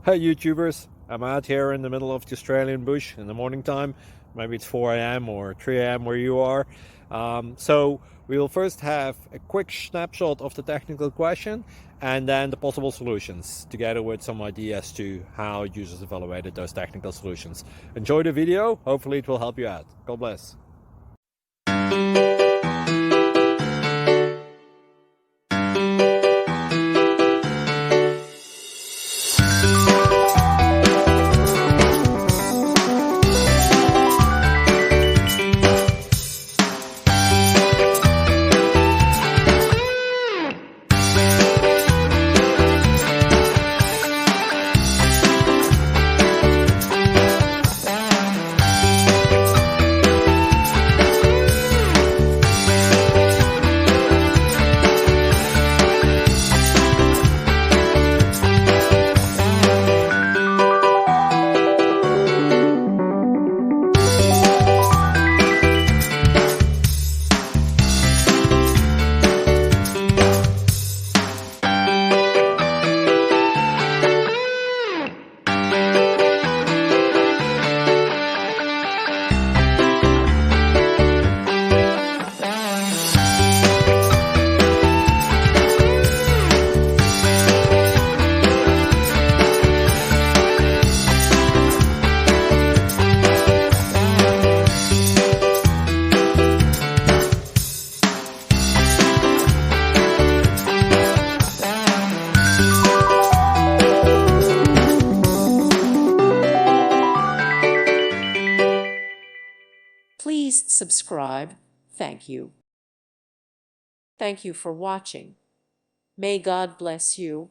Hey YouTubers, I'm out here in the middle of the Australian bush in the morning time. Maybe it's 4 a.m. or 3 a.m. where you are. So we will first have a quick snapshot of the technical question and then the possible solutions, together with some ideas to how users evaluated those technical solutions. Enjoy the video, hopefully it will help you out. God bless. Please subscribe. Thank you. Thank you for watching. May God bless you.